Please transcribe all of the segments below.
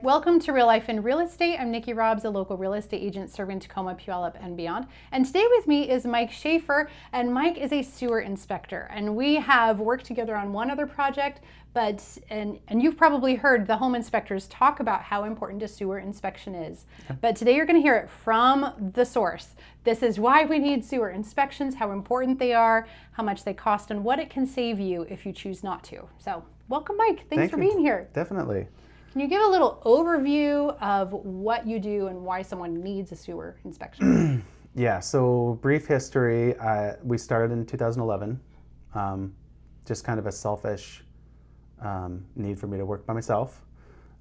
Welcome to Real Life in Real Estate. I'm Nikki Robbs, a local real estate agent serving Tacoma, Puyallup, and beyond. And today with me is Mike Shafer, and Mike is a sewer inspector. And we have worked together on one other project, and you've probably heard the home inspectors talk about how important a sewer inspection is. Okay. But today you're going to hear it from the source. This is why we need sewer inspections, how important they are, how much they cost, and what it can save you if you choose not to. So welcome, Mike. Thanks for being here. Definitely. Can you give a little overview of what you do and why someone needs a sewer inspection? Yeah, so brief history. We started in 2011, just kind of a selfish need for me to work by myself.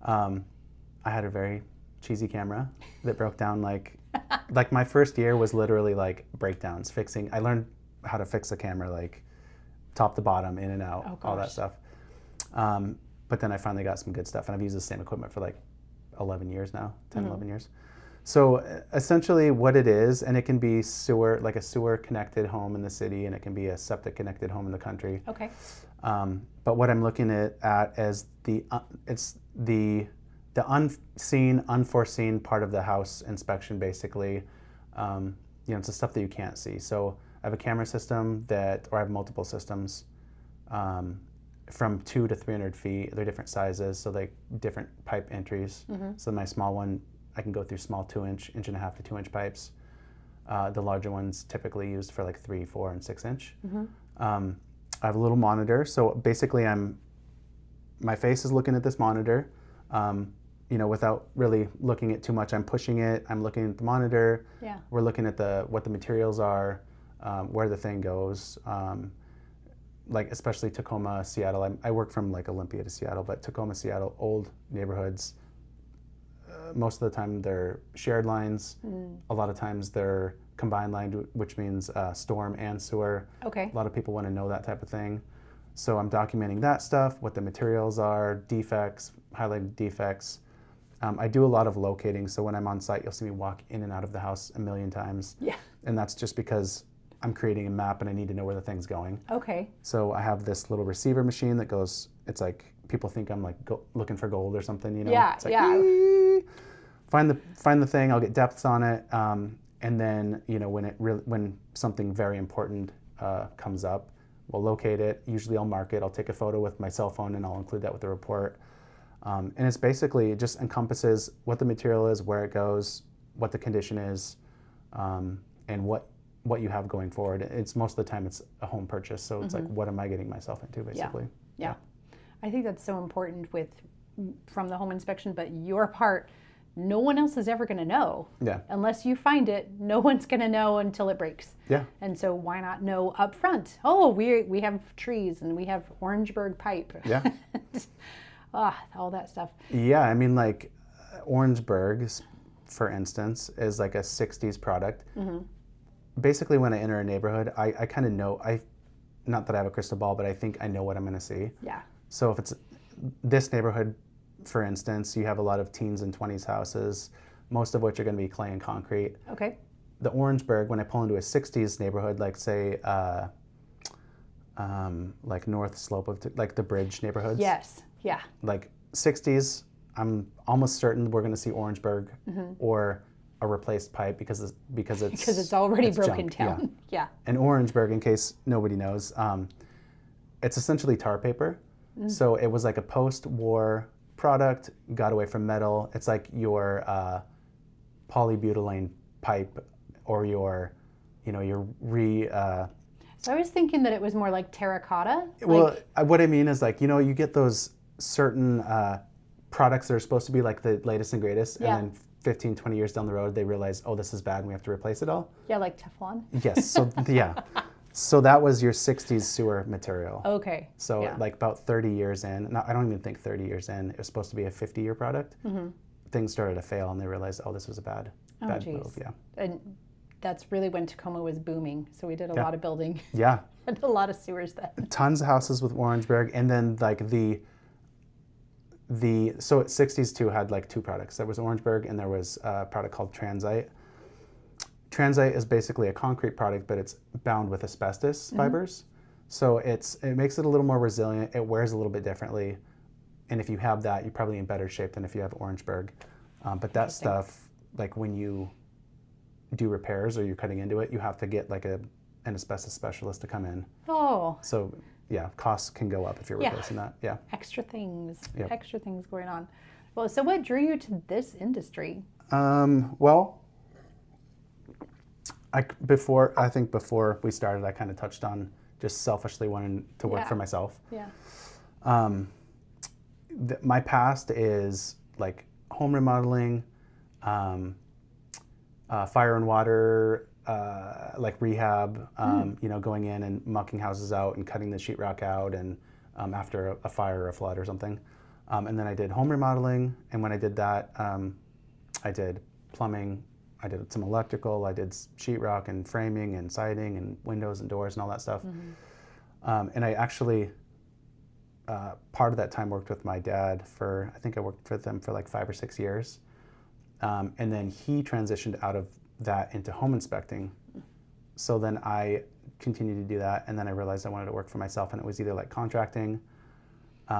I had a very cheesy camera that broke down like my first year was literally like breakdowns, fixing. I learned how to fix a camera like top to bottom, in and out, all that stuff. But then I finally got some good stuff, and I've used the same equipment for like 11 years now, 10, 11 years. So essentially what it is, and it can be sewer, like a sewer connected home in the city, and it can be a septic connected home in the country. Okay. But what I'm looking at as it's the unseen, unforeseen part of the house inspection, basically. It's the stuff that you can't see. So I have a camera system or I have multiple systems. From 2 to 300 feet. They're different sizes, so like different pipe entries. So my small one, I can go through small 2-inch, 1.5 to 2-inch pipes. The larger ones typically used for like 3, 4, and 6-inch. I have a little monitor, so basically my face is looking at this monitor. Without really looking at too much, I'm pushing it. I'm looking at the monitor. Yeah. We're looking at what the materials are, where the thing goes. Like especially Tacoma, Seattle. I work from like Olympia to Seattle, but Tacoma, Seattle, old neighborhoods. Most of the time they're shared lines. A lot of times they're combined line, which means storm and sewer. Okay. A lot of people want to know that type of thing. So I'm documenting that stuff, what the materials are, defects, highlighted defects. I do a lot of locating, so when I'm on site, you'll see me walk in and out of the house a million times. Yeah. And that's just because I'm creating a map and I need to know where the thing's going. Okay. So I have this little receiver machine that goes, it's like, people think I'm like looking for gold or something, Yeah, It's like, yeah. Find the thing, I'll get depths on it. And then, when something very important comes up, we'll locate it. Usually I'll mark it. I'll take a photo with my cell phone and I'll include that with the report. And it's basically, it just encompasses what the material is, where it goes, what the condition is, and what you have going forward. It's most of the time it's a home purchase, so it's like, what am I getting myself into, basically? Yeah. I think that's so important from the home inspection, but your part, no one else is ever going to know. Yeah. Unless you find it, no one's going to know until it breaks. Yeah. And so why not know up front? Oh, we have trees and we have Orangeburg pipe. Yeah. All that stuff. Yeah, I mean, like Orangeburg, for instance, is like a 60s product. Basically, when I enter a neighborhood, I kind of know, not that I have a crystal ball, but I think I know what I'm going to see. Yeah. So if it's this neighborhood, for instance, you have a lot of teens and 20s houses, most of which are going to be clay and concrete. Okay. The Orangeburg, when I pull into a 60s neighborhood, like say, like North Slope of, like the Bridge neighborhoods. Yes. Yeah. Like 60s, I'm almost certain we're going to see Orangeburg or a replaced pipe because it's already broken junk. down. Yeah. And Orangeburg, in case nobody knows, it's essentially tar paper. So it was like a post-war product, got away from metal. It's like your polybutylene pipe or your So I was thinking that it was more like terracotta. Well, what I mean is like, you get those certain products that are supposed to be like the latest and greatest, and then 15, 20 years down the road, they realize, oh, this is bad and we have to replace it all. Yeah, like Teflon. Yes, so yeah. So that was your 60s sewer material. Okay. So like about 30 years in, I don't even think 30 years in, it was supposed to be a 50-year product. Things started to fail and they realized, oh, this was a bad move. Yeah. And that's really when Tacoma was booming. So we did a lot of building. Yeah. And a lot of sewers then. Tons of houses with Orangeburg, and then like so at 60s too had like 2 products. There was Orangeburg and there was a product called Transite. Transite is basically a concrete product, but it's bound with asbestos fibers. So it makes it a little more resilient. It wears a little bit differently. And if you have that, you're probably in better shape than if you have Orangeburg. But that stuff, like when you do repairs or you're cutting into it, you have to get like an asbestos specialist to come in. Oh. So yeah, costs can go up if you're replacing that. Yeah. Extra things. Yep. Extra things going on. Well, so what drew you to this industry? Well, I think before we started, I kind of touched on just selfishly wanting to work for myself. Yeah. My past is like home remodeling, fire and water, like rehab, going in and mucking houses out and cutting the sheetrock out and after a fire or a flood or something. And then I did home remodeling, and when I did that, I did plumbing, I did some electrical, I did sheetrock and framing and siding and windows and doors and all that stuff. And I actually, part of that time worked with my dad I think I worked with them for like 5 or 6 years. And then he transitioned out of that into home inspecting. So then I continued to do that, and then I realized I wanted to work for myself, and it was either like contracting,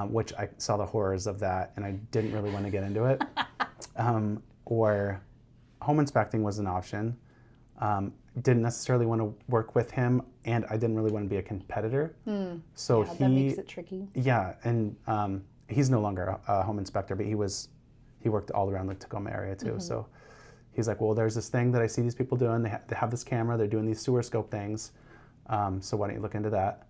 which I saw the horrors of that, and I didn't really want to get into it, or home inspecting was an option. Didn't necessarily want to work with him, and I didn't really want to be a competitor. So that makes it tricky. Yeah, and he's no longer a home inspector, but he worked all around the Tacoma area too. So he's like, well, there's this thing that I see these people doing. They have this camera. They're doing these sewer scope things. So why don't you look into that?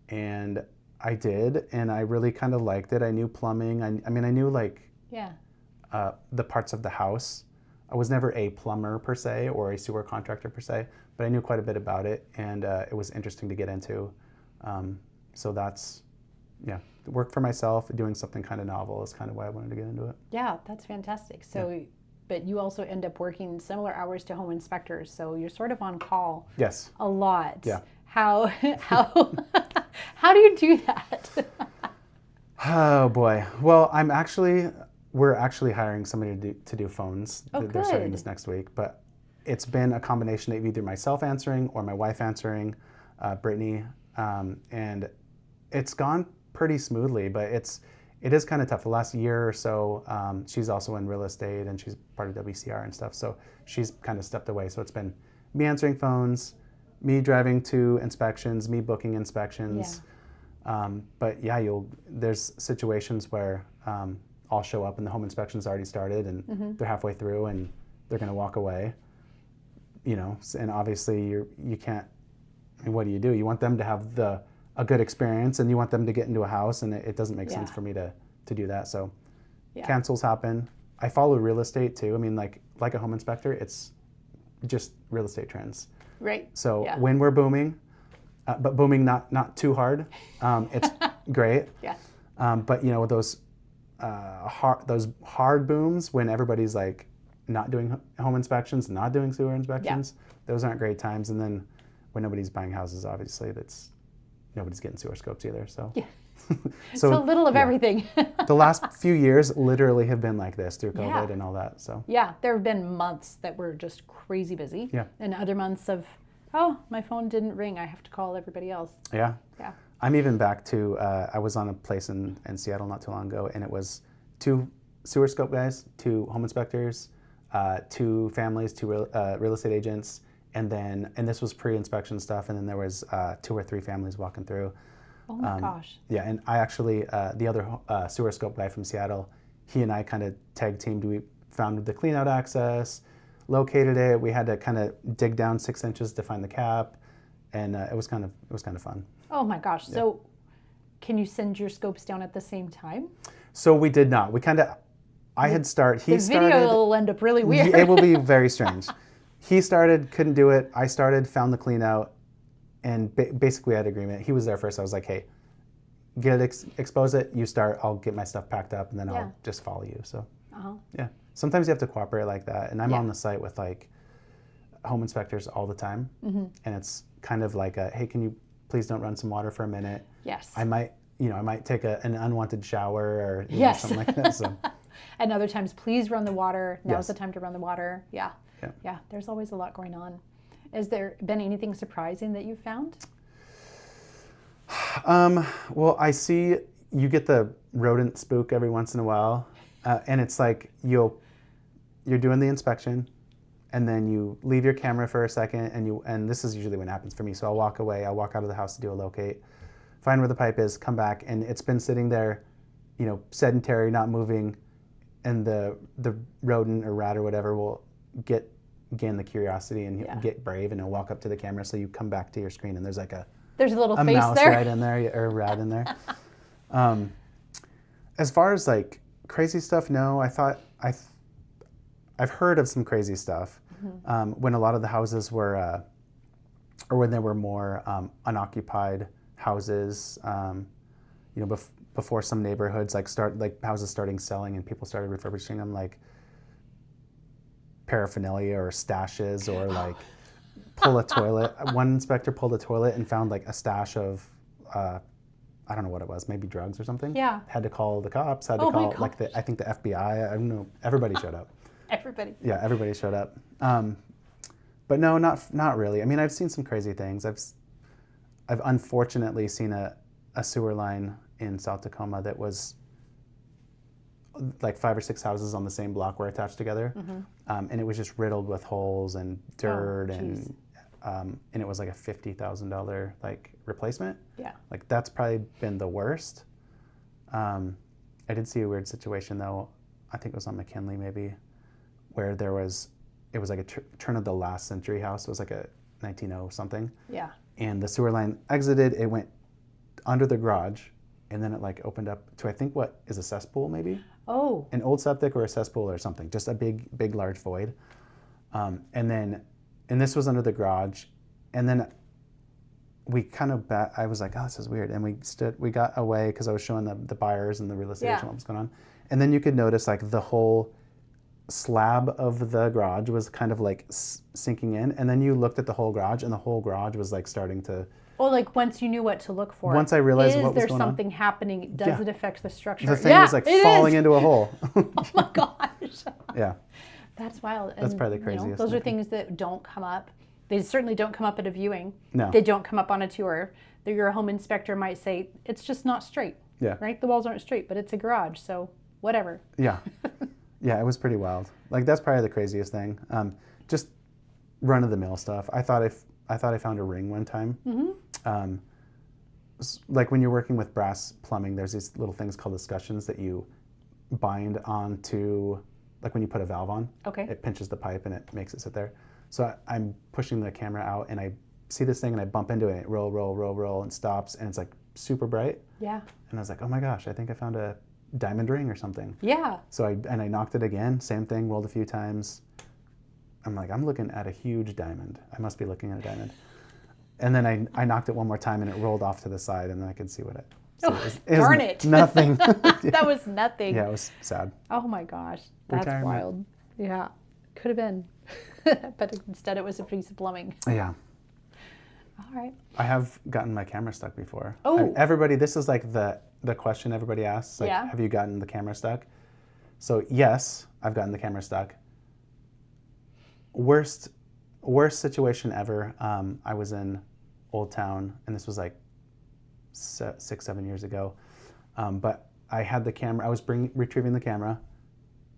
And I did, and I really kind of liked it. I knew plumbing. I mean, I knew like the parts of the house. I was never a plumber per se or a sewer contractor per se, but I knew quite a bit about it, and it was interesting to get into. So that's, work for myself, doing something kind of novel is kind of why I wanted to get into it. Yeah, that's fantastic. So, but you also end up working similar hours to home inspectors, so you're sort of on call. Yes. A lot. Yeah. How how do you do that? Oh boy. Well, we're actually hiring somebody to do phones. They're starting this next week, but it's been a combination of either myself answering or my wife answering, Brittany, and it's gone pretty smoothly, but it is kind of tough. The last year or so, she's also in real estate and she's part of WCR and stuff, so she's kind of stepped away. So it's been me answering phones, me driving to inspections, me booking inspections. But yeah, there's situations where I'll show up and the home inspection's already started and they're halfway through and they're going to walk away. And obviously you can't. I mean, what do? You want them to have a good experience, and you want them to get into a house, and it doesn't make sense for me to do that. So cancels happen. I follow real estate too. I mean, like a home inspector, it's just real estate trends. Right. So when we're booming, but booming not too hard, it's great. Yeah. But those hard booms when everybody's like not doing home inspections, not doing sewer inspections, those aren't great times. And then when nobody's buying houses, obviously nobody's getting sewer scopes either. So so a little of everything. The last few years literally have been like this through COVID and all that. So there have been months that were just crazy busy. Yeah. And other months of, my phone didn't ring. I have to call everybody else. Yeah. Yeah. I'm even back to, I was on a place in Seattle not too long ago, and it was 2 sewer scope guys, 2 home inspectors, 2 families, 2 real estate agents, and this was pre-inspection stuff, and then there was 2 or 3 families walking through. Oh my gosh. Yeah, and I actually, the other sewer scope guy from Seattle, he and I kind of tag teamed. We found the clean out access, located it. We had to kind of dig down 6 inches to find the cap, and it was kind of fun. Oh my gosh. Yeah. So can you send your scopes down at the same time? So we did not. We kind of, he started. The video will end up really weird. It will be very strange. He started, couldn't do it. I started, found the clean out, and basically had agreement. He was there first. I was like, hey, get it, expose it, you start, I'll get my stuff packed up, and then I'll just follow you. So yeah, sometimes you have to cooperate like that. And I'm on the site with like home inspectors all the time, and it's kind of like hey, can you please don't run some water for a minute? Yes. I might take an unwanted shower or something like that. So. And other times, please run the water. Now's the time to run the water. Yeah. There's always a lot going on. Has there been anything surprising that you found? Well, I see you get the rodent spook every once in a while, and it's like you're doing the inspection, and then you leave your camera for a second, and this is usually when it happens for me. So I'll walk away, I'll walk out of the house to do a locate, find where the pipe is, come back, and it's been sitting there, sedentary, not moving, and the rodent or rat or whatever will gain the curiosity and get brave, and he'll walk up to the camera. So you come back to your screen, and there's like there's a little face mouse there. right in there, or a rat in there. As far as like crazy stuff, no. I've heard of some crazy stuff when a lot of the houses were, or when there were more unoccupied houses. Before some neighborhoods houses starting selling and people started refurbishing them, like paraphernalia or stashes, or like pull a toilet. One inspector pulled a toilet and found like a stash of I don't know what it was, maybe drugs or something. Yeah. Had to call the cops, had to call I think the FBI, I don't know, everybody showed up. Everybody. Yeah, everybody showed up. But no, not really. I mean, I've seen some crazy things. I've unfortunately seen a sewer line in South Tacoma that was like 5 or 6 houses on the same block were attached together, and it was just riddled with holes and dirt, and it was like a $50,000 like replacement. Yeah. Like that's probably been the worst. I did see a weird situation though. I think it was on McKinley maybe, where it was like a turn of the last century house. It was like a 1900 something. Yeah. And the sewer line exited. It went under the garage, and then it like opened up to I think what is a cesspool maybe. Oh. An old septic or a cesspool or something. Just a big large void. And this was under the garage, and then we kind of I was like, oh, this is weird, and we got away because I was showing the buyers and the real estate agent what was going on, and then you could notice like the whole slab of the garage was kind of like sinking in, and then you looked at the whole garage, and the whole garage was like starting to. Oh, like once you knew what to look for. Once I realized what was going on. Is there something happening? Does it affect the structure? The thing was like falling into a hole. Oh my gosh. Yeah. That's wild. That's probably the craziest. Those are things that don't come up. They certainly don't come up at a viewing. No. They don't come up on a tour. Your home inspector might say, it's just not straight. Yeah. Right? The walls aren't straight, but it's a garage, so whatever. Yeah. Yeah, it was pretty wild. Like that's probably the craziest thing. Just run of the mill stuff. I thought I found a ring one time. Like when you're working with brass plumbing, there's these little things called escutcheons that you bind onto, like when you put a valve on. Okay. It pinches the pipe and it makes it sit there. So I'm pushing the camera out and I see this thing and I bump into it and it roll and stops and it's like super bright. Yeah. And I was like, oh my gosh, I think I found a diamond ring or something. Yeah. So I knocked it again, same thing, rolled a few times. I'm like, I'm looking at a huge diamond. I must be looking at a diamond. And then I knocked it one more time and it rolled off to the side and then I could see what it. So darn it. Nothing. That was nothing. Yeah, it was sad. Oh my gosh. That's Retirement. wild. Yeah. Could have been. But instead it was a piece of plumbing. Yeah. All right. I have gotten my camera stuck before. Oh. Everybody, this is like the question everybody asks. Like, Yeah. have you gotten the camera stuck? So yes, I've gotten the camera stuck. Worst situation ever. I was in Old Town, and this was like 6-7 years ago. But I had the camera. I was retrieving the camera,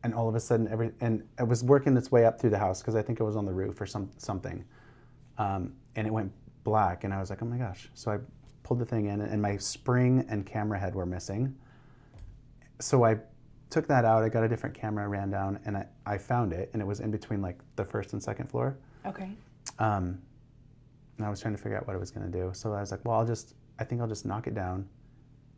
and all of a sudden, and it was working its way up through the house because I think it was on the roof or something, and it went black, and I was like, oh my gosh! So I pulled the thing in, and my spring and camera head were missing. So I took that out. I got a different camera, ran down, and I found it, and it was in between like the first and second floor. Okay. And I was trying to figure out what I was going to do. So I was like, well, I think I'll just knock it down.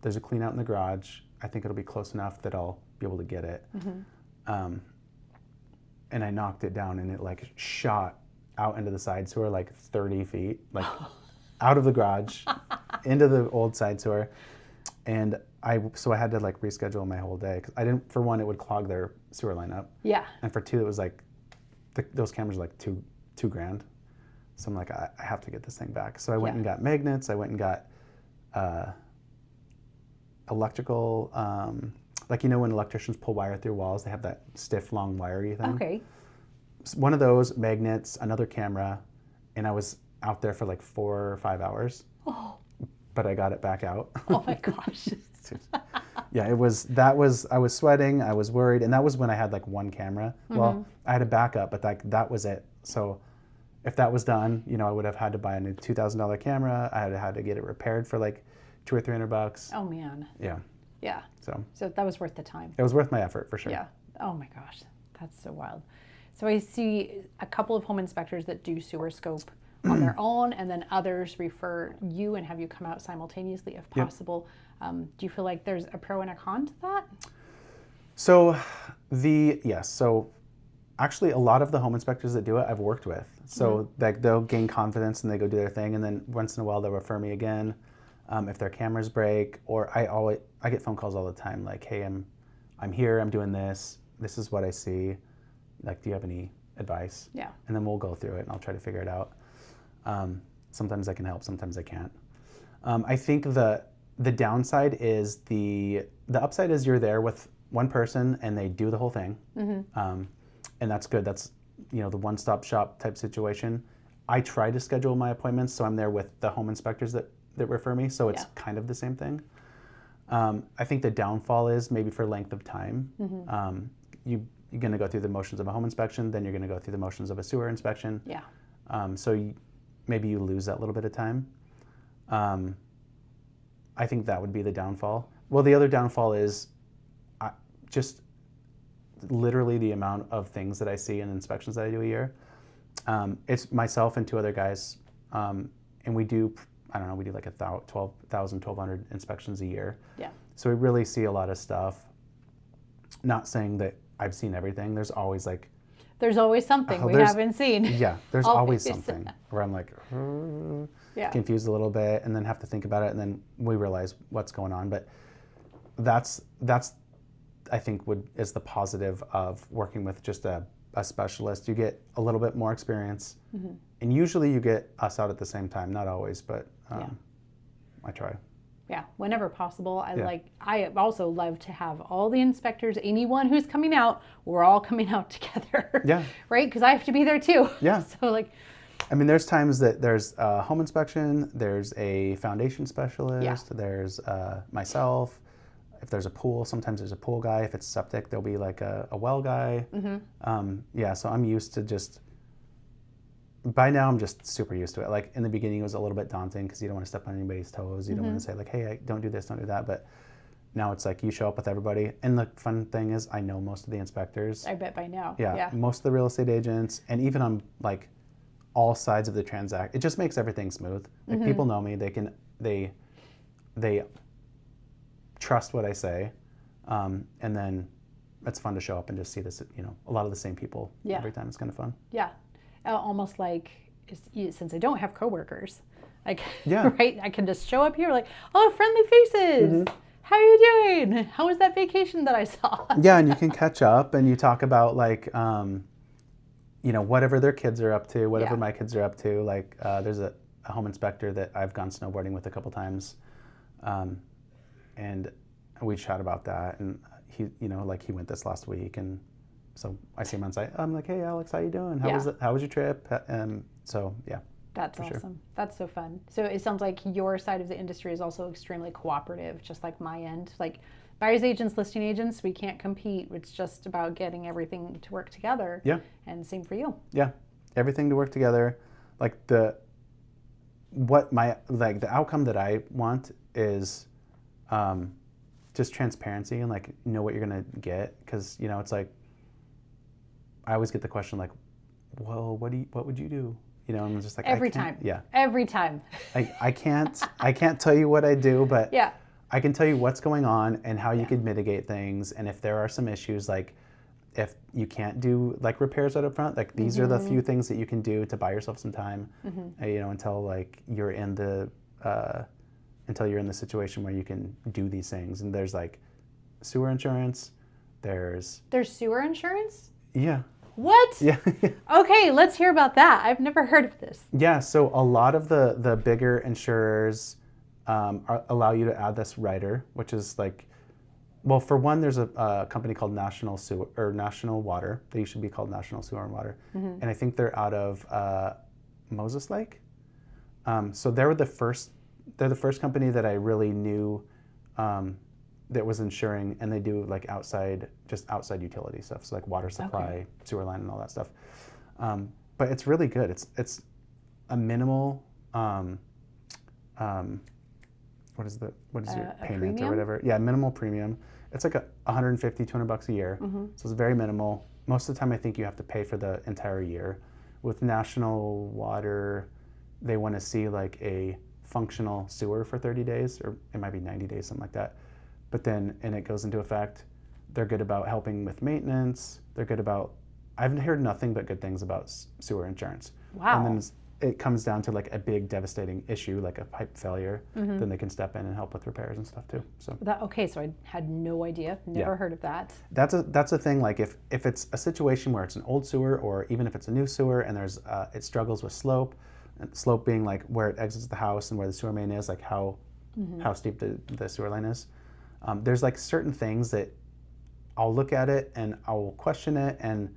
There's a clean out in the garage. I think it'll be close enough that I'll be able to get it. Mm-hmm. And I knocked it down, and it like shot out into the side sewer like 30 feet, like out of the garage into the old side sewer. And so I had to like reschedule my whole day because for one, it would clog their sewer line up. Yeah. And for two, it was like those cameras are like $2,000. So I'm like, I have to get this thing back. So I went and got magnets. I went and got electrical, like when electricians pull wire through walls, they have that stiff, long, wiry thing. Okay. One of those, magnets, another camera, and I was out there for like 4 or 5 hours. Oh. But I got it back out. Oh my gosh. Yeah, I was sweating, I was worried, and that was when I had like one camera. Well, I had a backup, but that was it. So if that was done, I would have had to buy a new $2,000 camera. I had to get it repaired for like $200 or $300. Oh man. Yeah. Yeah. So that was worth the time. it was worth my effort for sure. Yeah. Oh my gosh, that's so wild. So I see a couple of home inspectors that do sewer scope on their own, and then others refer you and have you come out simultaneously if possible. Do you feel like there's a pro and a con to that? So so actually a lot of the home inspectors that do it I've worked with. So like they'll gain confidence and they go do their thing, and then once in a while they'll refer me again if their cameras break. Or I get phone calls all the time like, hey, I'm here, I'm doing this. This is what I see. Like, do you have any advice? Yeah. And then we'll go through it and I'll try to figure it out. Sometimes I can help, sometimes I can't. I think the downside is the upside is you're there with one person and they do the whole thing. And that's good. That's, the one-stop shop type situation. I try to schedule my appointments so I'm there with the home inspectors that refer me, so it's kind of the same thing. I think the downfall is maybe for length of time. You're going to go through the motions of a home inspection, then you're going to go through the motions of a sewer inspection. Yeah. So maybe you lose that little bit of time. I think that would be the downfall. Well, the other downfall is just literally the amount of things that I see in inspections that I do a year. It's myself and two other guys, and we do, I don't know, we do like 1,200 inspections a year. Yeah. So we really see a lot of stuff. Not saying that I've seen everything. There's always something we haven't seen. Yeah, there's always something where I'm like, confused a little bit, and then have to think about it, and then we realize what's going on. But that's I think is the positive of working with just a specialist. You get a little bit more experience, and usually you get us out at the same time. Not always, but I try. Yeah, whenever possible. I also love to have all the inspectors, anyone who's coming out, we're all coming out together. Yeah. Right? Because I have to be there too. Yeah. So there's times that there's a home inspection, there's a foundation specialist, there's myself. If there's a pool, sometimes there's a pool guy. If it's septic, there'll be like a well guy. So I'm used to by now I'm just super used to it. Like in the beginning it was a little bit daunting because you don't want to step on anybody's toes. You don't want to say like, hey, don't do this, don't do that. But now it's like you show up with everybody. And the fun thing is I know most of the inspectors. I bet by now. Yeah. Most of the real estate agents, and even on like all sides of the transaction. It just makes everything smooth. Like people know me. They trust what I say. And then it's fun to show up and just see this, a lot of the same people every time. It's kind of fun. Yeah. Almost like, since I don't have coworkers, right? I can just show up here like, oh, friendly faces. How are you doing? How was that vacation that I saw? Yeah, and you can catch up and you talk about like, whatever their kids are up to, whatever my kids are up to. Like there's a home inspector that I've gone snowboarding with a couple times, and we chat about that. And he, he went this last week, and so I see him on site. I'm like, hey, Alex, how you doing? How was your trip? So yeah. That's awesome. Sure. That's so fun. So it sounds like your side of the industry is also extremely cooperative, just like my end. Like buyer's agents, listing agents, we can't compete. It's just about getting everything to work together. Yeah. And same for you. Yeah. Everything to work together. Like the outcome that I want is just transparency and like know what you're gonna get. Because it's like I always get the question like, well, what would you do? And I'm just like, every time. I can't tell you what I do, but I can tell you what's going on and how you could mitigate things. And if there are some issues, like if you can't do like repairs out up front, like these are the few things that you can do to buy yourself some time, until like you're in the situation where you can do these things. And there's like sewer insurance. There's sewer insurance? Yeah. What? Yeah. Okay, let's hear about that. I've never heard of this. Yeah, so a lot of the bigger insurers allow you to add this rider, which is like, well, for one, there's a company called National Water. They should be called National Sewer and Water, and I think they're out of Moses Lake. So they're the first company that I really knew that was insuring, and they do like outside utility stuff, so like water supply, sewer line, and all that stuff. But it's really good. It's a minimal. What is your payment or whatever? Yeah, minimal premium. It's like $150-200 a year. So it's very minimal. Most of the time, I think you have to pay for the entire year. With National Water, they want to see like a functional sewer for 30 days, or it might be 90 days, something like that. But then, and it goes into effect. They're good about helping with maintenance. They're good about, I've heard nothing but good things about sewer insurance. Wow. And then it comes down to like a big devastating issue, like a pipe failure, then they can step in and help with repairs and stuff too. So so I had no idea, never heard of that. That's a thing. Like if it's a situation where it's an old sewer, or even if it's a new sewer and there's it struggles with slope, and slope being like where it exits the house and where the sewer main is, like how steep the sewer line is. There's like certain things that I'll look at it and I'll question it, and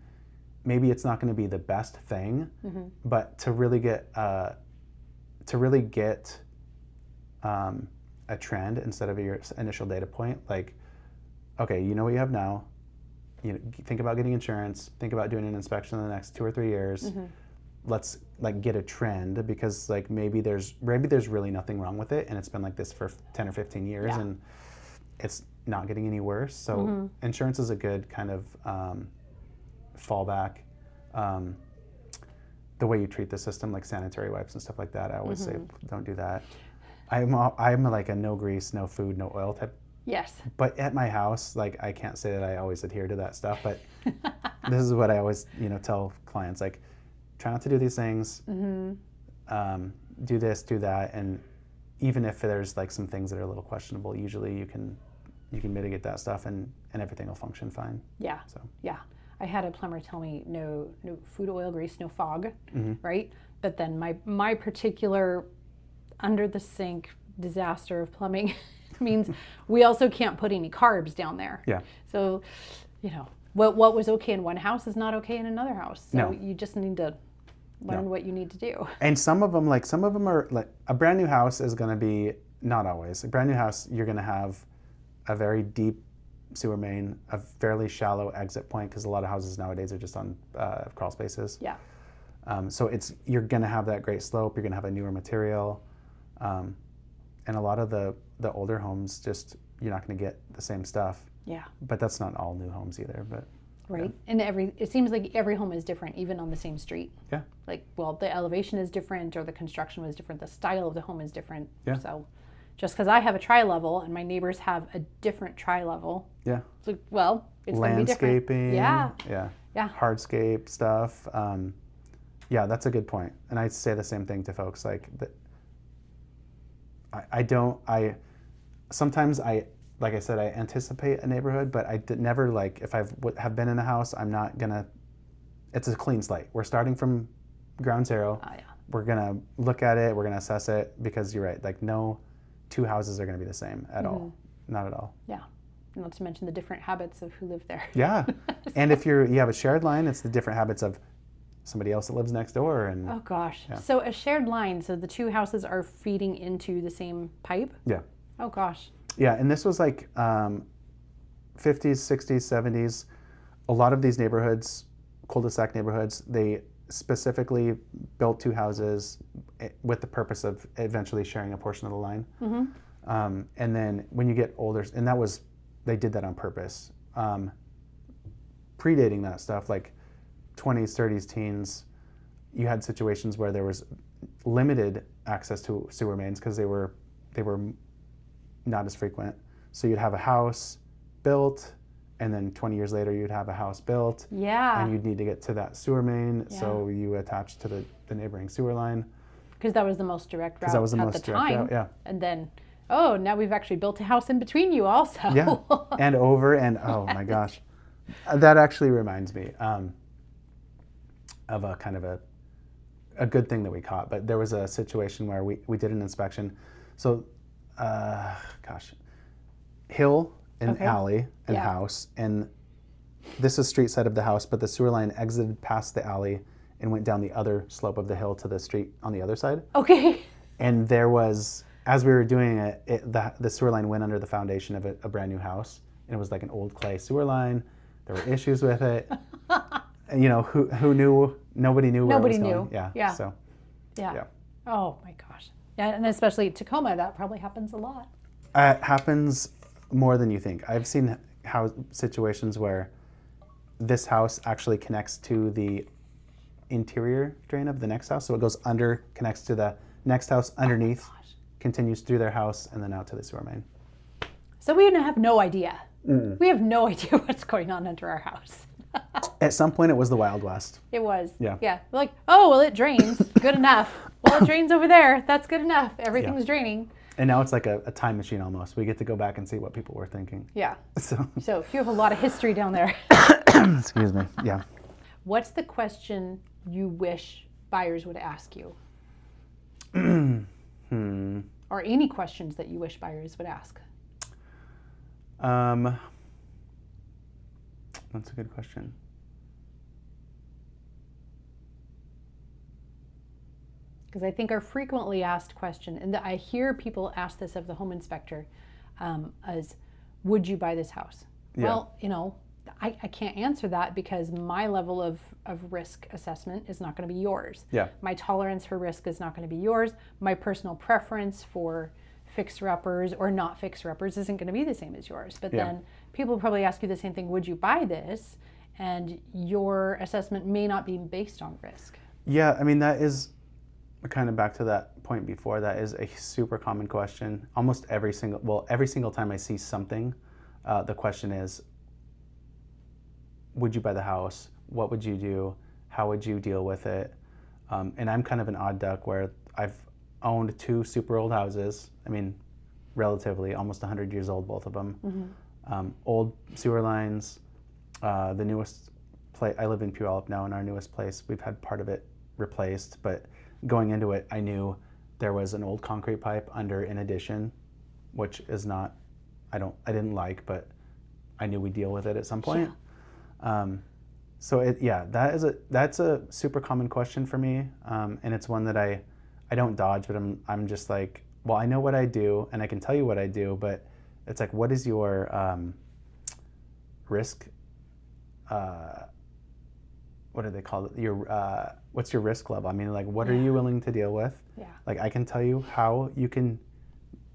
maybe it's not going to be the best thing, but to really get a trend instead of your initial data point, like, okay, you know what you have now, you know, think about getting insurance, think about doing an inspection in the next 2 or 3 years. Let's like get a trend, because like maybe there's really nothing wrong with it, and it's been like this for 10 or 15 years, and it's not getting any worse. So insurance is a good kind of fallback. The way you treat the system, like sanitary wipes and stuff like that, I always say don't do that. I'm like a no grease, no food, no oil type. Yes. But at my house, like I can't say that I always adhere to that stuff, but this is what I always tell clients, like try not to do these things. Do this, do that, and even if there's like some things that are a little questionable, usually you can mitigate that stuff, and everything will function fine. Yeah. So yeah. I had a plumber tell me no food, oil, grease, no fog, right? But then my particular under the sink disaster of plumbing means we also can't put any carbs down there. Yeah. So, what was okay in one house is not okay in another house. So you just need to learn what you need to do. And some of them are like a brand new house is going to be, not always. A brand new house, you're going to have a very deep sewer main, a fairly shallow exit point, because a lot of houses nowadays are just on crawl spaces. Yeah. So you're going to have that great slope. You're going to have a newer material, and a lot of the older homes, just you're not going to get the same stuff. Yeah. But that's not all new homes either. But right, and it seems like every home is different, even on the same street. Yeah. Like, well, the elevation is different, or the construction was different. The style of the home is different. Yeah. So, just because I have a tri-level and my neighbors have a different tri-level. Yeah. It's like, well, it's going to be different. Landscaping. Yeah. Yeah. Hardscape stuff. Yeah, that's a good point. And I say the same thing to folks. Like, sometimes like I said, I anticipate a neighborhood, but I never, like, if have been in a house, I'm not gonna, it's a clean slate. We're starting from ground zero. Oh, yeah. We're gonna look at it, we're gonna assess it, because you're right, like no two houses are gonna be the same at all. Not at all. Yeah. Not to mention the different habits of who live there. Yeah. And if you have a shared line, it's the different habits of somebody else that lives next door. And oh gosh. Yeah. So a shared line, so the two houses are feeding into the same pipe? Yeah. Oh gosh. Yeah, and this was like 50s, 60s, 70s. A lot of these neighborhoods, cul-de-sac neighborhoods, they specifically built two houses with the purpose of eventually sharing a portion of the line. And then when you get older, and they did that on purpose. Predating that stuff, like 20s, 30s, teens, you had situations where there was limited access to sewer mains because they were not as frequent. So you'd have a house built, and then 20 years later you'd have a house built. Yeah. And you'd need to get to that sewer main, so you attach to the neighboring sewer line. Because that was the most direct route at the time. Route, yeah. And then, now we've actually built a house in between you also. Yeah, and oh my gosh. That actually reminds me of a kind of a good thing that we caught. But there was a situation where we did an inspection. So, hill and alley and house, and this is street side of the house, but the sewer line exited past the alley and went down the other slope of the hill to the street on the other side. Okay. And there was as we were doing it, the sewer line went under the foundation of a brand new house, and it was like an old clay sewer line. There were issues with it. And, you know, who knew? Nobody knew where it was going. Yeah. Yeah. So. Yeah. Yeah. Oh my gosh. Yeah, and especially Tacoma, that probably happens a lot. It happens more than you think. I've seen situations where this house actually connects to the interior drain of the next house, so it goes under, connects to the next house underneath, continues through their house, and then out to the sewer main. So we have no idea. We have no idea what's going on under our house. At some point, it was the Wild West. It was. Yeah. Yeah. Like, oh, well, it drains. Good enough. Well, it drains over there. That's good enough. Everything's draining. And now it's like a time machine almost. We get to go back and see what people were thinking. Yeah. So you have a lot of history down there. Excuse me. Yeah. What's the question you wish buyers would ask you? Or any questions that you wish buyers would ask? That's a good question. Because I think our frequently asked question, and I hear people ask this of the home inspector, is, would you buy this house? Yeah. Well, you know, I can't answer that because my level of risk assessment is not going to be yours. Yeah. My tolerance for risk is not going to be yours. My personal preference for fixer-uppers or not fixer-uppers isn't going to be the same as yours. But then people probably ask you the same thing, would you buy this? And your assessment may not be based on risk. Yeah, I mean, that is kind of back to that point before. That is a super common question. Almost every single time I see something, the question is, would you buy the house? What would you do? How would you deal with it? And I'm kind of an odd duck where I've owned 2 super old houses. I mean, relatively, almost 100 years old, both of them. Old sewer lines. The newest place, I live in Puyallup now, in our newest place, we've had part of it replaced, but going into it, I knew there was an old concrete pipe under an addition, which is not, I didn't like, but I knew we'd deal with it at some point. So that's a super common question for me, and it's one that I don't dodge, but I'm just like, well, I know what I do, and I can tell you what I do, but it's like, what is your risk? What do they call it? What's your risk level? I mean, like, what are you willing to deal with? Yeah. Like, I can tell you how you can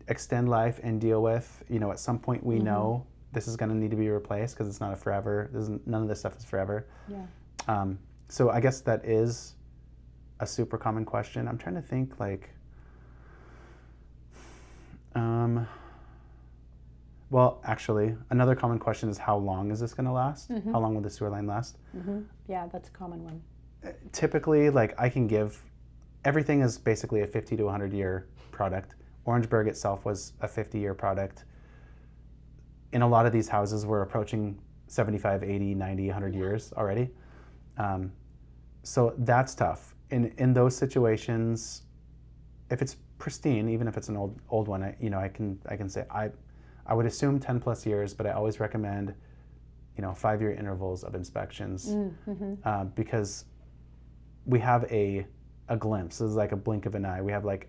extend life and deal with, you know, at some point we know this is going to need to be replaced because it's not a forever. None of this stuff is forever. Yeah. So I guess that is a super common question. I'm trying to think, like, well, actually, another common question is, how long is this going to last? How long will the sewer line last? Yeah, that's a common one. Typically, like, I can give, everything is basically a 50 to 100 year product. Orangeburg itself was a 50-year product. In a lot of these houses, we're approaching 75, 80, 90, 100 years already. So that's tough. In those situations, if it's pristine, even if it's an old one, I can say I would assume 10 plus years, but I always recommend, 5-year intervals of inspections, because we have a glimpse. This is like a blink of an eye. We have like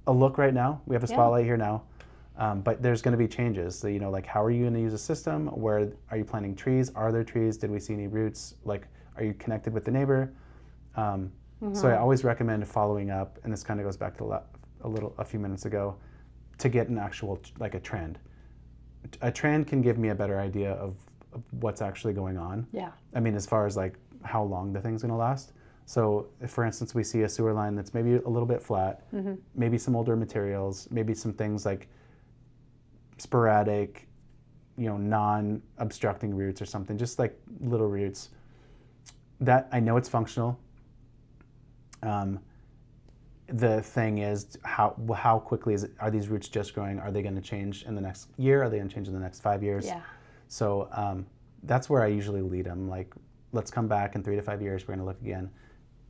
a look right now. We have a spotlight here now, but there's going to be changes. So, like, how are you going to use a system? Where are you planting trees? Are there trees? Did we see any roots? Like, are you connected with the neighbor? So I always recommend following up, and this kind of goes back to a few minutes ago, to get an actual, like, a trend. A trend can give me a better idea of what's actually going on. Yeah. I mean, as far as, like, how long the thing's going to last. So if, for instance, we see a sewer line that's maybe a little bit flat, maybe some older materials, maybe some things like sporadic, non-obstructing roots or something, just like little roots, that I know it's functional. The thing is, how quickly are these roots just growing? Are they going to change in the next year? Are they going to change in the next 5 years? Yeah. So that's where I usually lead them. Like, let's come back in 3 to 5 years. We're going to look again.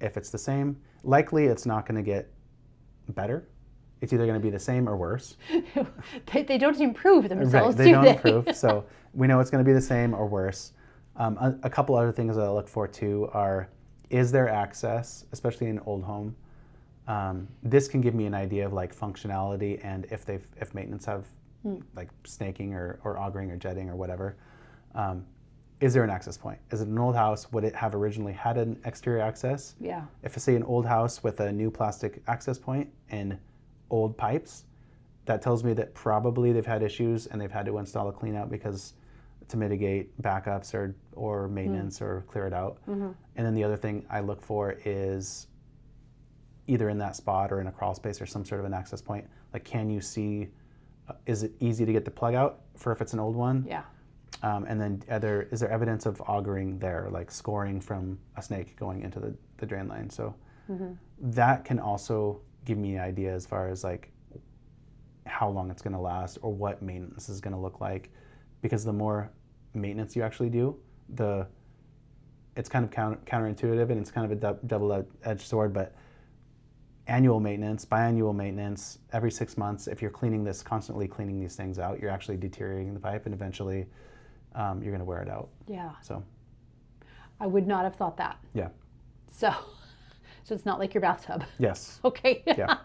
If it's the same, likely it's not going to get better. It's either going to be the same or worse. They don't improve themselves, right, they don't improve. So we know it's going to be the same or worse. A couple other things that I look for too are, is there access, especially in an old home? This can give me an idea of like functionality and if maintenance have like snaking or augering or jetting or whatever. Is there an access point? Is it an old house? Would it have originally had an exterior access? Yeah. If I say an old house with a new plastic access point and old pipes, that tells me that probably they've had issues and they've had to install a clean out because to mitigate backups or maintenance or clear it out. And then the other thing I look for is either in that spot or in a crawl space or some sort of an access point. Like, can you see, is it easy to get the plug out for if it's an old one? Yeah. And then is there evidence of augering there, like scoring from a snake going into the drain line? So that can also give me an idea as far as like how long it's going to last or what maintenance is going to look like. Because the more maintenance you actually do, it's kind of counterintuitive and it's kind of a double-edged sword, but annual maintenance, biannual maintenance, every 6 months, if you're constantly cleaning these things out, you're actually deteriorating the pipe and eventually you're going to wear it out. Yeah. So I would not have thought that. yeah. So it's not like your bathtub. Yes. Okay. Yeah.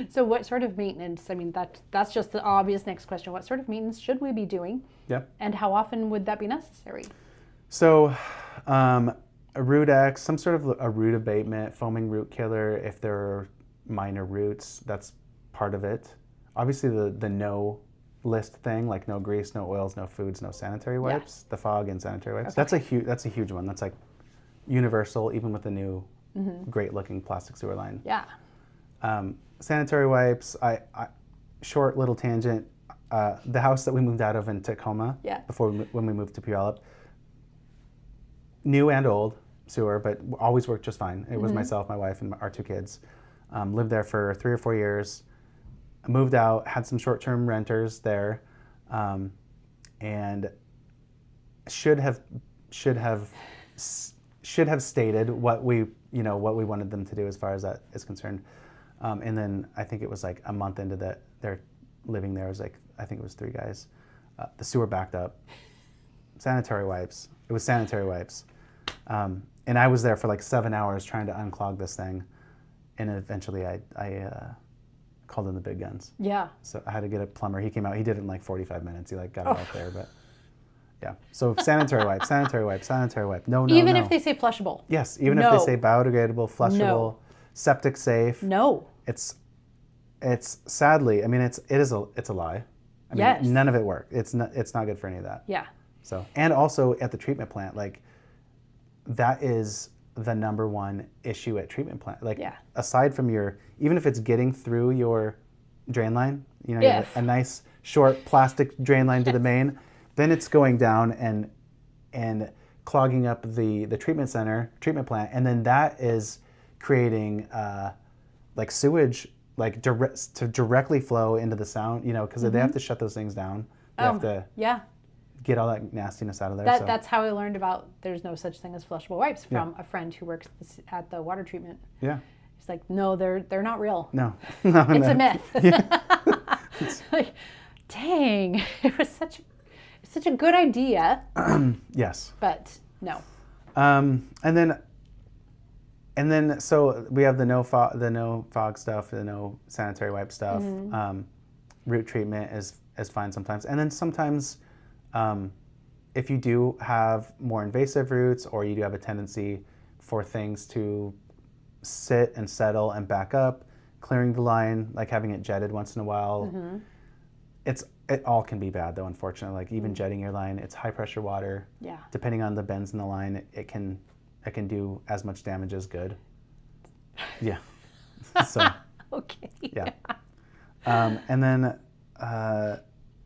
So what sort of maintenance? I mean, that's just the obvious next question. What sort of maintenance should we be doing? Yeah. And how often would that be necessary? So a root X, some sort of a root abatement, foaming root killer, if there are minor roots, that's part of it. Obviously the no list thing, like no grease, no oils, no foods, no sanitary wipes, the fog and sanitary wipes. Okay. That's a huge one. That's like universal, even with the new great looking plastic sewer line. Yeah. Sanitary wipes, short little tangent, the house that we moved out of in Tacoma when we moved to Puyallup, new and old sewer, but always worked just fine. It was myself, my wife, and our 2 kids. Lived there for 3 or 4 years. Moved out, had some short-term renters there, and should have stated what we wanted them to do as far as that is concerned. And then I think it was like a month into their living there, I think it was 3 guys. The sewer backed up. Sanitary wipes. It was sanitary wipes. And I was there for like 7 hours trying to unclog this thing. And eventually I called in the big guns. Yeah. So I had to get a plumber. He came out. He did it in like 45 minutes. He like got it out there, but yeah. So sanitary wipe, sanitary wipe, sanitary wipe. No. Even if they say flushable. Yes. Even if they say biodegradable, flushable, septic safe. No. It's sadly, I mean, it's a lie. I mean, Yes. none of it worked. It's not good for any of that. Yeah. So, and also at the treatment plant, like that is the number one issue at treatment plant. Like aside from even if it's getting through your drain line, you have a nice short plastic drain line to the main, then it's going down and clogging up the treatment plant, and then that is creating like sewage to directly flow into the sound, because they have to shut those things down. They have to get all that nastiness out of there. That's how I learned about there's no such thing as flushable wipes from a friend who works at the water treatment. Yeah. He's like, no, they're not real. No. It's a myth. Like, dang, it was such a good idea. Yes. But no. And then so we have the no fog stuff, the no sanitary wipe stuff. Root treatment is fine sometimes, and then sometimes if you do have more invasive roots or you do have a tendency for things to sit and settle and back up, clearing the line, like having it jetted once in a while. It all can be bad though, unfortunately. Like even jetting your line, it's high pressure water. Yeah. Depending on the bends in the line, it can do as much damage as good. Yeah. So. Okay. Yeah. And then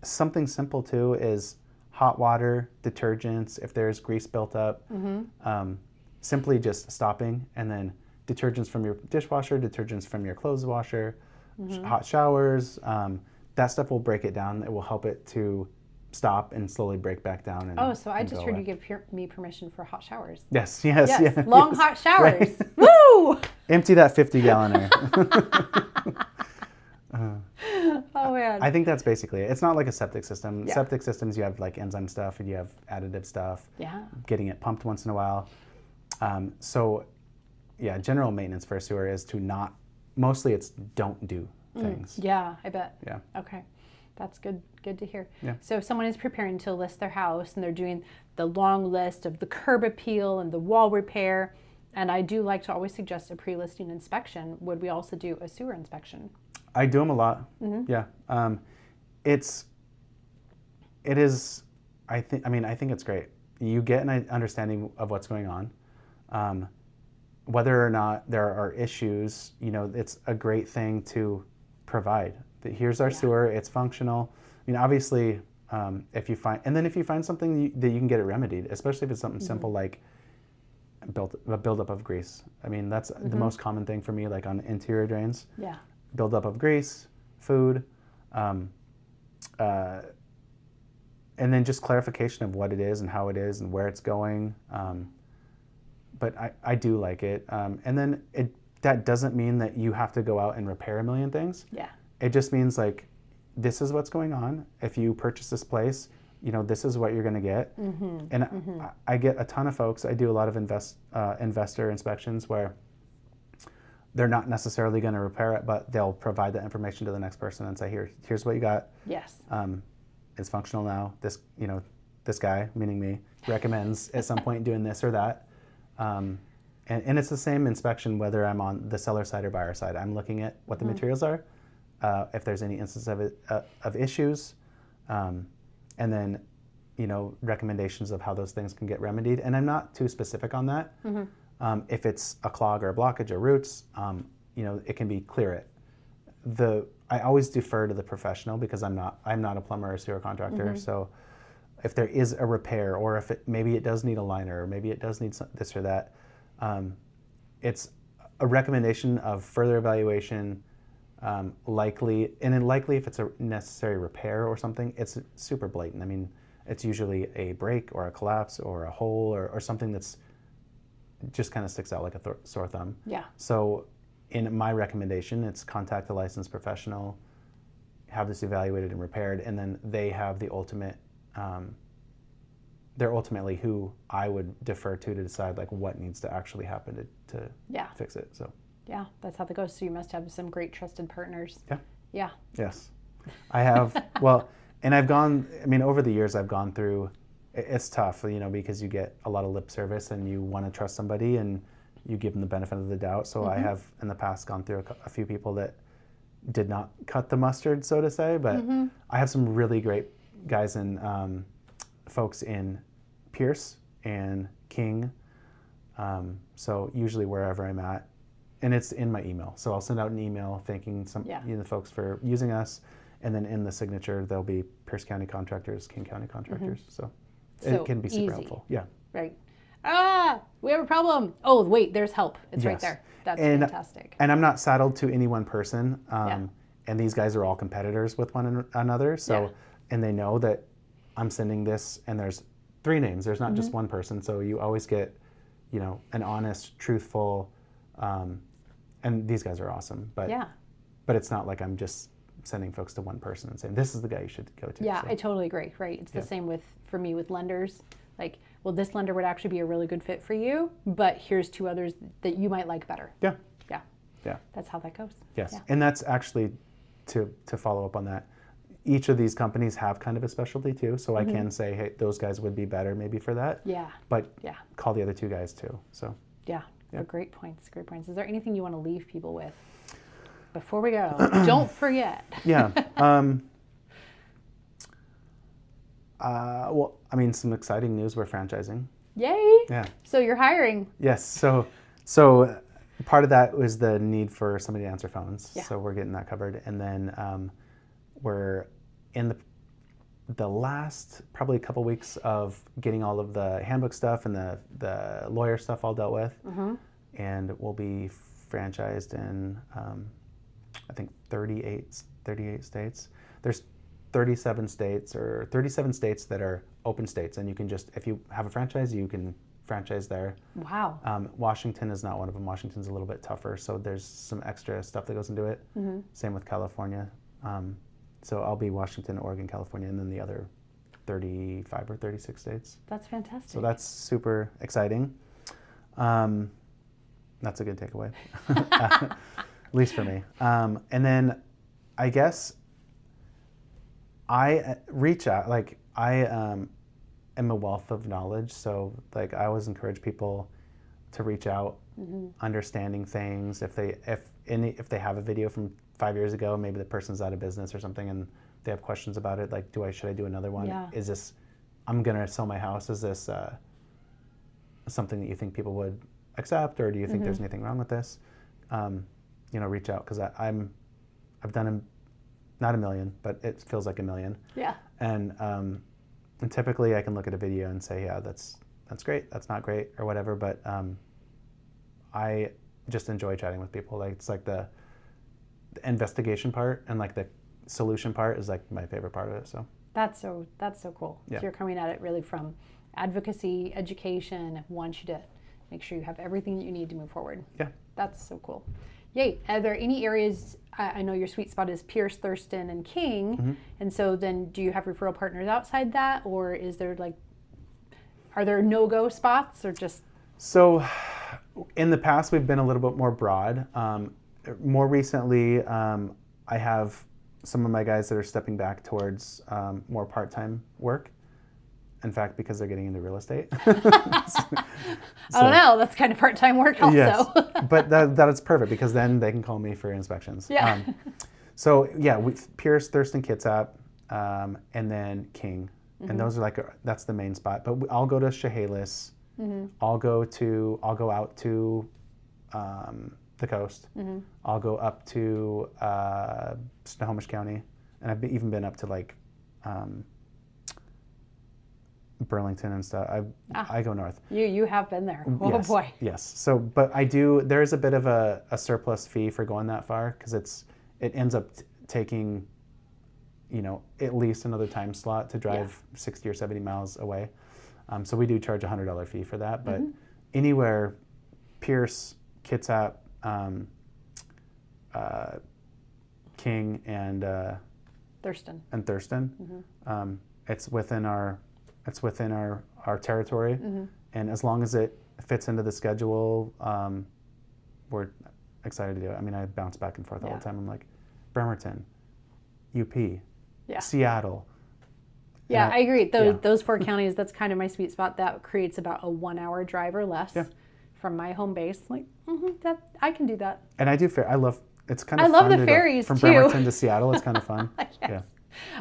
something simple too is hot water, detergents. If there's grease built up, simply just stopping, and then detergents from your dishwasher, detergents from your clothes washer, hot showers. That stuff will break it down. It will help it to stop and slowly break back down. So I just heard you give me permission for hot showers. Yes. Long hot showers. Right. Woo! Empty that 50-galloner. Oh man. I think that's basically it. It's not like a septic system. Yeah. Septic systems, you have like enzyme stuff and you have additive stuff. Yeah. Getting it pumped once in a while. So, yeah, general maintenance for a sewer is to not mostly it's don't do things. Yeah, I bet. Yeah. Okay. That's good to hear. Yeah. So if someone is preparing to list their house and they're doing the long list of the curb appeal and the wall repair, and I do like to always suggest a pre-listing inspection, would we also do a sewer inspection? I do them a lot. Yeah. It is, I think it's great. You get an understanding of what's going on. Whether or not there are issues, it's a great thing to provide. Here's our sewer, it's functional. Obviously, if you find something that you can get it remedied, especially if it's something simple like a buildup of grease. That's the most common thing for me, like on interior drains. Yeah. Buildup of grease, food, and then just clarification of what it is and how it is and where it's going. But I do like it. And then that doesn't mean that you have to go out and repair a million things. Yeah. It just means like, this is what's going on. If you purchase this place, this is what you're going to get. And I get a ton of folks. I do a lot of investor inspections where they're not necessarily going to repair it, but they'll provide that information to the next person and say, here's what you got. Yes. It's functional now. This guy, meaning me, recommends at some point doing this or that. And it's the same inspection whether I'm on the seller side or buyer side. I'm looking at what the materials are, if there's any instance of issues, and then recommendations of how those things can get remedied. And I'm not too specific on that. If it's a clog or a blockage or roots, it can be clear it. I always defer to the professional because I'm not a plumber or sewer contractor. So if there is a repair, or if maybe it does need a liner, or maybe it does need this or that, it's a recommendation of further evaluation, likely if it's a necessary repair or something, it's super blatant. It's usually a break or a collapse or a hole or something that's just kind of sticks out like a sore thumb. Yeah. So in my recommendation, it's contact a licensed professional, have this evaluated and repaired, and then they have the ultimate, they're ultimately who I would defer to decide like what needs to actually happen to fix it. So yeah, that's how that goes. So you must have some great trusted partners. Yeah. Yeah. Yes. I have, well, and I've gone, over the years I've gone through, it's tough, because you get a lot of lip service and you want to trust somebody and you give them the benefit of the doubt. So I have in the past gone through a few people that did not cut the mustard, so to say, but I have some really great guys and folks in Pierce and King. So usually wherever I'm at, and it's in my email. So I'll send out an email thanking the folks for using us, and then in the signature there'll be Pierce County contractors, King County contractors. So it can be super helpful. Yeah. Right. We have a problem. Oh, wait, there's help. It's right there. That's fantastic. And I'm not saddled to any one person. And these guys are all competitors with one another. So, and they know that I'm sending this, and there's 3 names. There's not just one person. So you always get, an honest, truthful, and these guys are awesome. But it's not like I'm just sending folks to one person and saying, this is the guy you should go to. Yeah, so. I totally agree. Right. It's the same for me with lenders. Like, well, this lender would actually be a really good fit for you, but here's 2 others that you might like better. Yeah. Yeah. Yeah. That's how that goes. Yes. Yeah. And that's actually, to follow up on that, each of these companies have kind of a specialty too. So I can say, hey, those guys would be better maybe for that. Yeah. But call the other 2 guys too. So. Yeah. Great points. Great points. Is there anything you want to leave people with before we go? Don't forget. Yeah. Well, some exciting news. We're franchising. Yay! Yeah. So you're hiring. Yes. So part of that was the need for somebody to answer phones. Yeah. So we're getting that covered, and then we're in the last probably couple weeks of getting all of the handbook stuff and the lawyer stuff all dealt with, and we'll be franchised in I think 38 states. There's 37 states that are open states, and you can just, if you have a franchise, you can franchise there. Wow. Washington is not one of them. Washington's a little bit tougher, so there's some extra stuff that goes into it. Same with California. So I'll be Washington, Oregon, California, and then the other 35 or 36 states. That's fantastic. So that's super exciting. That's a good takeaway. At least for me. And then I guess I reach out, like I am a wealth of knowledge. So like I always encourage people to reach out, understanding things. If they have a video from 5 years ago, maybe the person's out of business or something and they have questions about it, like should I do another one? Yeah. Is this, I'm gonna sell my house, is this something that you think people would accept, or do you think there's anything wrong with this? Reach out, because I've done not a million, but it feels like a million. Yeah. And typically I can look at a video and say, yeah, that's great, that's not great, or whatever. But I just enjoy chatting with people. Like it's like the investigation part and like the solution part is like my favorite part of it. So that's so cool. Yeah. So you're coming at it really from advocacy, education, want you to make sure you have everything that you need to move forward. Yeah. That's so cool. Yay. Are there any areas, I know your sweet spot is Pierce, Thurston, and King, and so then do you have referral partners outside that, or is there are there no-go spots, or just? So in the past we've been a little bit more broad. More recently, I have some of my guys that are stepping back towards more part-time work. In fact, because they're getting into real estate. I don't know. That's kind of part-time work also. Yes, but that is perfect, because then they can call me for inspections. Yeah. Pierce, Thurston, Kitsap, and then King. And those are that's the main spot. But I'll go to Chehalis. I'll go out to the coast. I'll go up to Snohomish County, and I've even been up to like Burlington and stuff. I go north. You have been there. Oh yes, boy. Yes. So, but there is a bit of a surplus fee for going that far, because it ends up taking, at least another time slot to drive 60 or 70 miles away. So we do charge a $100 fee for that. But anywhere, Pierce, Kitsap, King, and Thurston. It's within our territory, and as long as it fits into the schedule, we're excited to do it. I mean, I bounce back and forth all the time. I'm like, Bremerton, UP, Seattle. Yeah, I agree. Those 4 counties, that's kind of my sweet spot. That creates about a 1-hour drive or less from my home base. Like, that I can do that. And I do it's kind of I love fun the ferries from too. Bremerton to Seattle. It's kind of fun. Yes. Yeah.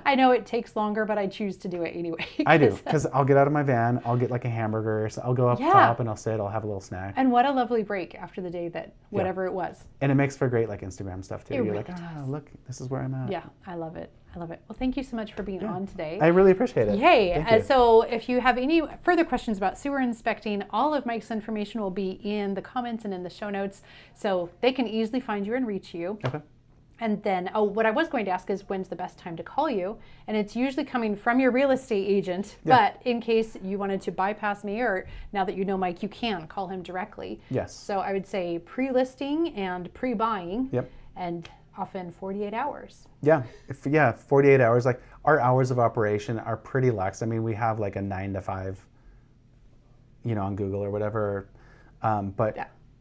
I know it takes longer, but I choose to do it anyway. I do, because I'll get out of my van, I'll get like a hamburger, so I'll go up top and I'll sit, I'll have a little snack. And what a lovely break after the day that whatever it was. And it makes for great like Instagram stuff too. You're really like, look, this is where I'm at. Yeah, I love it. Well, thank you so much for being on today. I really appreciate it. Yay. So if you have any further questions about sewer inspecting, all of Mike's information will be in the comments and in the show notes, so they can easily find you and reach you. Okay. And then, what I was going to ask is, when's the best time to call you? And it's usually coming from your real estate agent. Yeah. But in case you wanted to bypass me, or now that you know Mike, you can call him directly. Yes. So I would say pre-listing and pre-buying. Yep. And often 48 hours. Yeah. 48 hours. Like our hours of operation are pretty lax. I mean, we have like a 9 to 5, on Google or whatever.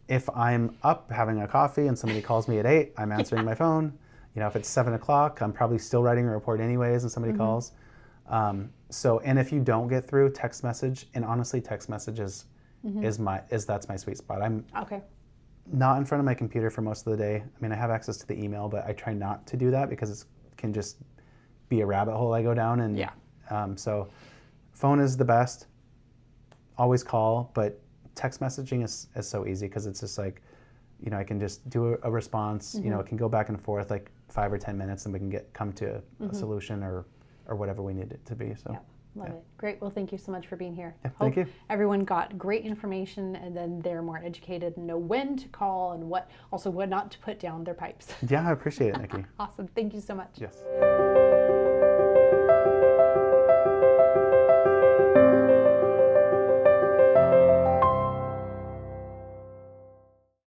If I'm up having a coffee and somebody calls me at 8, I'm answering my phone. If it's 7 o'clock, I'm probably still writing a report anyways, and somebody calls. And if you don't get through, text message. And honestly, text messages that's my sweet spot. I'm not in front of my computer for most of the day. I mean, I have access to the email, but I try not to do that because it can just be a rabbit hole I go down. And so phone is the best. Always call, but text messaging is so easy, because it's just like, I can just do a response. It can go back and forth like 5 or 10 minutes, and we can come to a solution or whatever we need it to be. So love it. Great. Well, thank you so much for being here. Yeah, thank you. Everyone got great information, and then they're more educated and know when to call and what not to put down their pipes. Yeah, I appreciate it, Nikki. Awesome. Thank you so much. Yes.